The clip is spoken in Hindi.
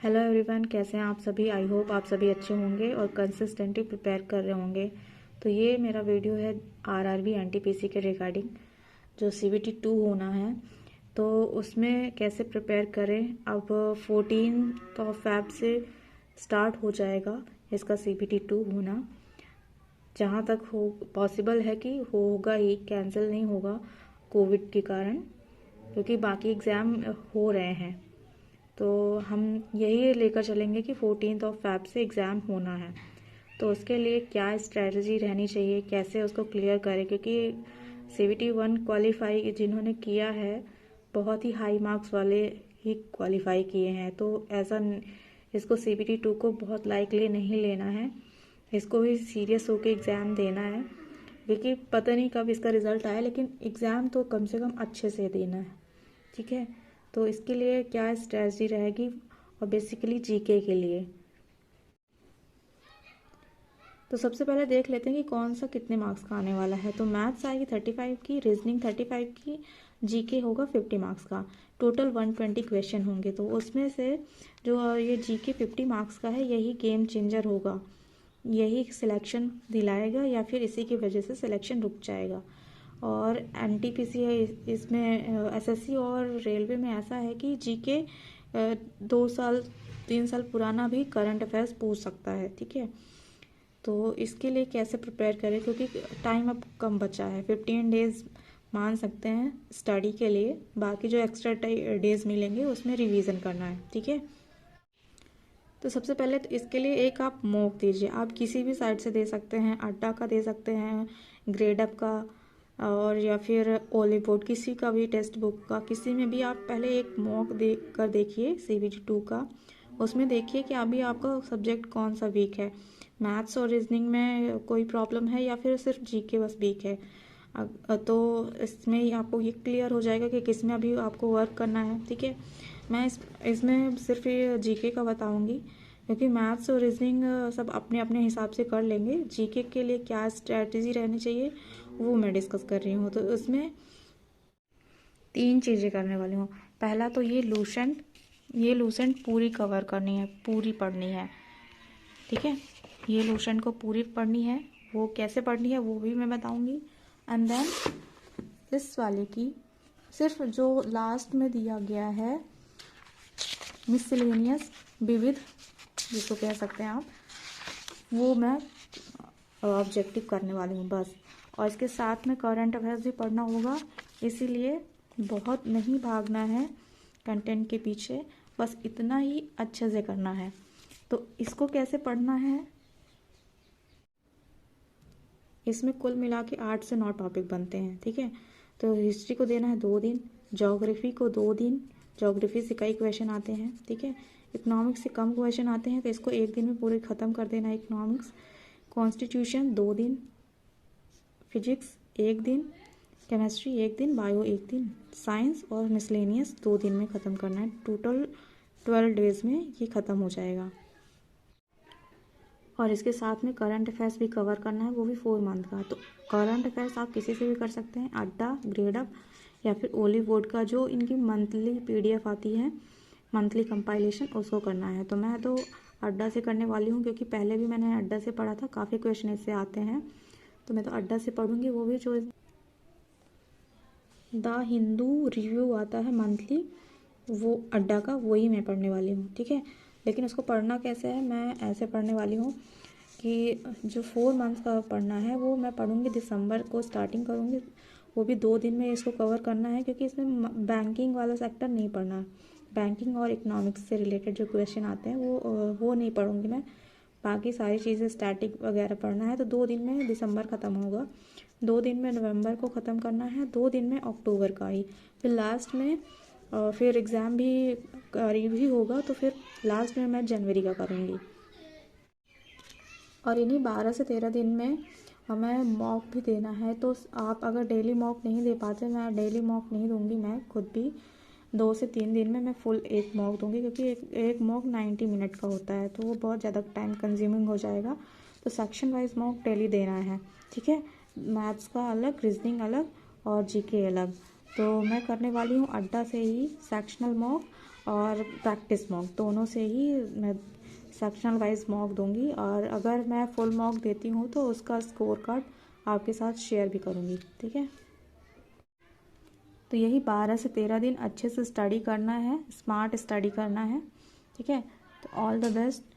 हेलो एवरीवन, कैसे हैं आप सभी। आई होप आप सभी अच्छे होंगे और कंसिस्टेंटली प्रिपेयर कर रहे होंगे। तो ये मेरा वीडियो है आरआरबी एनटीपीसी के रिगार्डिंग, जो सीबीटी 2 होना है। तो उसमें कैसे प्रिपेयर करें। अब 14 फ़रवरी से स्टार्ट हो जाएगा इसका सीबीटी 2 होना। जहाँ तक हो पॉसिबल है कि होगा ही, कैंसिल नहीं होगा कोविड के कारण, क्योंकि बाकी एग्ज़ाम हो रहे हैं। तो हम यही लेकर चलेंगे कि 14 फ़रवरी से एग्ज़ाम होना है। तो उसके लिए क्या स्ट्रेटजी रहनी चाहिए, कैसे उसको क्लियर करें, क्योंकि सीबीटी 1 क्वालिफाई जिन्होंने किया है बहुत ही हाई मार्क्स वाले ही क्वालिफाई किए हैं। तो ऐसा इसको सीबीटी 2 को बहुत लाइटली नहीं लेना है, इसको भी सीरियस होकर एग्ज़ाम देना है, क्योंकि पता नहीं कब इसका रिज़ल्ट आए, लेकिन एग्ज़ाम तो कम से कम अच्छे से देना है। ठीक है, तो इसके लिए क्या स्ट्रेटजी रहेगी, और बेसिकली जीके के लिए तो सबसे पहले देख लेते हैं कि कौन सा कितने मार्क्स का आने वाला है। तो मैथ्स आएगी 35 की, रीजनिंग 35 की, जीके होगा 50 मार्क्स का। टोटल 120 क्वेश्चन होंगे। तो उसमें से जो ये जीके 50 मार्क्स का है, यही गेम चेंजर होगा, यही सिलेक्शन दिलाएगा, या फिर इसी की वजह से सिलेक्शन रुक जाएगा। और एनटीपीसी है, इसमें एसएससी और रेलवे में ऐसा है कि जीके 2 साल 3 साल पुराना भी करंट अफेयर्स पूछ सकता है। ठीक है, तो इसके लिए कैसे प्रिपेयर करें, क्योंकि टाइम अब कम बचा है। 15 डेज़ मान सकते हैं स्टडी के लिए, बाकी जो एक्स्ट्रा डेज़ मिलेंगे उसमें रिवीजन करना है। ठीक है, तो सबसे पहले तो इसके लिए एक आप मॉक दीजिए। आप किसी भी साइट से दे सकते हैं, अड्डा का दे सकते हैं, ग्रेडअप का, और या फिर ओलीवुड, किसी का भी टेक्स्ट बुक का, किसी में भी आप पहले एक मॉक दे कर देखिए सीबीटी 2 का। उसमें देखिए कि अभी आपका सब्जेक्ट कौन सा वीक है, मैथ्स और रीजनिंग में कोई प्रॉब्लम है या फिर सिर्फ जीके बस वीक है। तो इसमें ही आपको ये क्लियर हो जाएगा कि किस में अभी आपको वर्क करना है। ठीक है, मैं इसमें सिर्फ ये जीके का बताऊंगी, क्योंकि मैथ्स और रीजनिंग सब अपने अपने हिसाब से कर लेंगे। जीके के लिए क्या स्ट्रैटेजी रहनी चाहिए वो मैं डिस्कस कर रही हूँ। तो उसमें 3 चीज़ें करने वाली हूँ। पहला तो ये लूसेंट पूरी कवर करनी है, पूरी पढ़नी है। ठीक है, ये लूसेंट को पूरी पढ़नी है। वो कैसे पढ़नी है वो भी मैं बताऊंगी। एंड देन इस वाले की सिर्फ जो लास्ट में दिया गया है, मिसलेनियस, विविध जिसको कह सकते हैं आप, वो मैं ऑब्जेक्टिव करने वाली हूँ बस। और इसके साथ में करंट अफेयर्स भी पढ़ना होगा, इसीलिए बहुत नहीं भागना है कंटेंट के पीछे, बस इतना ही अच्छे से करना है। तो इसको कैसे पढ़ना है, इसमें कुल मिला के 8 से 9 टॉपिक बनते हैं। ठीक है, तो हिस्ट्री को देना है 2 दिन, ज्योग्राफी को 2 दिन, ज्योग्राफी से कई क्वेश्चन आते हैं। ठीक है, इकोनॉमिक्स से कम क्वेश्चन आते हैं, तो इसको 1 दिन में पूरे ख़त्म कर देना है इकोनॉमिक्स। कॉन्स्टिट्यूशन 2 दिन, फिजिक्स 1 दिन, केमिस्ट्री 1 दिन, बायो 1 दिन, साइंस और मिसलेनियस 2 दिन में ख़त्म करना है। टोटल 12 डेज़ में ये ख़त्म हो जाएगा। और इसके साथ में करंट अफेयर्स भी कवर करना है, वो भी 4 मंथ का। तो करंट अफेयर्स आप किसी से भी कर सकते हैं, अड्डा, ग्रेडअप या फिर ओलीवुड का जो इनकी मंथली पीडीएफ आती है, मंथली कंपाइलेशन, उसको करना है। तो मैं तो अड्डा से करने वाली हूँ, क्योंकि पहले भी मैंने अड्डा से पढ़ा था, काफ़ी क्वेश्चन इससे आते हैं, तो मैं तो अड्डा से पढ़ूँगी। वो भी जो द हिंदू रिव्यू आता है मंथली, वो अड्डा का, वही मैं पढ़ने वाली हूँ। ठीक है, लेकिन उसको पढ़ना कैसे है, मैं ऐसे पढ़ने वाली हूँ कि जो 4 मंथ्स का पढ़ना है वो मैं पढ़ूँगी, दिसंबर को स्टार्टिंग करूँगी, वो भी 2 दिन में इसको कवर करना है, क्योंकि इसमें बैंकिंग वाला सेक्टर नहीं पढ़ना है। बैंकिंग और इकोनॉमिक्स से रिलेटेड जो क्वेश्चन आते हैं वो नहीं पढ़ूँगी मैं, बाकी सारी चीज़ें स्टैटिक वगैरह पढ़ना है। तो 2 दिन में दिसंबर ख़त्म होगा, 2 दिन में नवंबर को ख़त्म करना है, 2 दिन में अक्टूबर का ही, फिर लास्ट में फिर एग्ज़ाम भी करीब ही होगा, तो फिर लास्ट में मैं जनवरी का करूँगी। और इन्हीं 12 से 13 दिन में हमें मॉक भी देना है। तो आप अगर डेली मॉक नहीं दे पाते, मैं डेली मॉक नहीं दूंगी, मैं खुद भी 2 से 3 दिन में मैं फुल एक मॉक दूंगी, क्योंकि एक मॉक 90 मिनट का होता है, तो वो बहुत ज़्यादा टाइम कंज्यूमिंग हो जाएगा। तो सेक्शन वाइज मॉक डेली देना है। ठीक है, मैथ्स का अलग, रीजनिंग अलग और जीके अलग। तो मैं करने वाली हूँ अड्डा से ही सेक्शनल मॉक, और प्रैक्टिस मॉक दोनों से ही मैं सेक्शनल वाइज मॉक दूंगी, और अगर मैं फुल मॉक देती हूँ तो उसका स्कोर कार्ड आपके साथ शेयर भी करूँगी, ठीक है। तो यही 12 से 13 दिन अच्छे से स्टडी करना है, स्मार्ट स्टडी करना है, ठीक है। तो ऑल द बेस्ट।